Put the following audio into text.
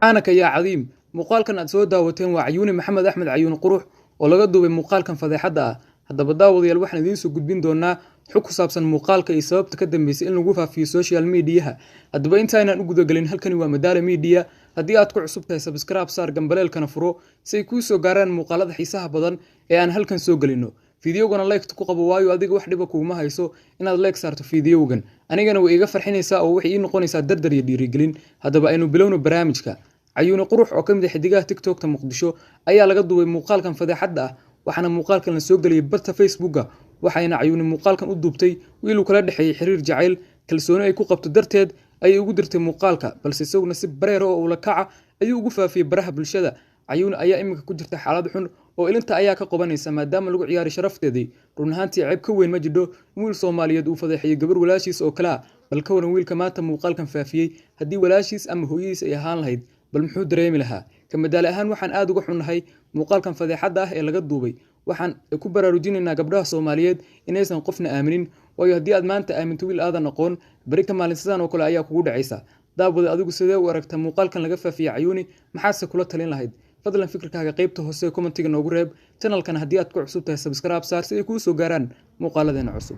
aanaka yaa cadiim muuqaalkan aad soo daawateen waa Cayuuni Maxamed Axmed Cayuuni Qurux oo laga duubay muuqaalkan fadeexada ah haddaba daawadayaal waxaan idiin soo gudbin doonaa xog ku saabsan muuqaalka iyo sababta ka dambeysay in lagu faafiyo social media haddaba intaanaan u gudagelin halkani waa Madaala Media haddii aad ku cusub tahay subscribe saar gambaleelkana furo si ay kuu soo gaaraan muuqaalada xiisaha badan ee aan halkan soo galino fiidiyowgana like ku qabo waayo adiga wax dhiba kuuma hayso inaad like saarto fiidiyowgan anigana way iga farxinaysaa oo waxay ii noqonaysaa dardar iyo dhiirigelin haddaba aynu bilowno barnaamijka Cayuuni Qurux oo kamid ah xidigaha TikTok-ta Muqdisho ayaa laga duubay muuqaalkan fadeexada ah waxaana muuqaalkan la soo galiyay barta Facebook-ga waxayna Cayuuni muuqaalkan u duubtay wiil uu kala dhaxeeyay xiriir jacayl kalsooni ay ku qabto darteed ay ugu dirtay muuqaalka balse isaguna si bareer oo ula kaca ayuu ugu faafiyay baraha bulshada Cayuuni ayaa imika ku jirta xaalad xun oo ilinta ayaa ka qabanaysa maadaama lagu ciyaari sharafteedii run ahaantii ceeb ka weyn ma jidho wiil Soomaaliyeed uu fadeexiyay gabar walaashiis oo kala bal ka waran wiilka maanta muuqaalkan faafiyay haddii walaashiis ama hooyadiis ay ahaan lahayd bal muxuu dareemi lahaa kamadaal ahaan waxaan aad uga xunnahay muuqaalkan fadeexada ah ee laga duubay waxaan ku baraarujinaynaa gabdhaha Soomaaliyeed inaysan qofna aaminin waayo haddii aad maanta aaminto wiil aadan aqoon bari ka maalin sidaan oo kale ayaa kugu dhacaysa daawada adigu sidee u aragtaa muuqaalkan laga faafiyay Cayuuni maxaad kula talin lahayd fadlan fikirkaaga qaybta hoose ee commentiga noogu reeb channelkan haddii aad ku cusub tahay subscribe saar si ay kuu soo gaaraan muuqaaladeena cusub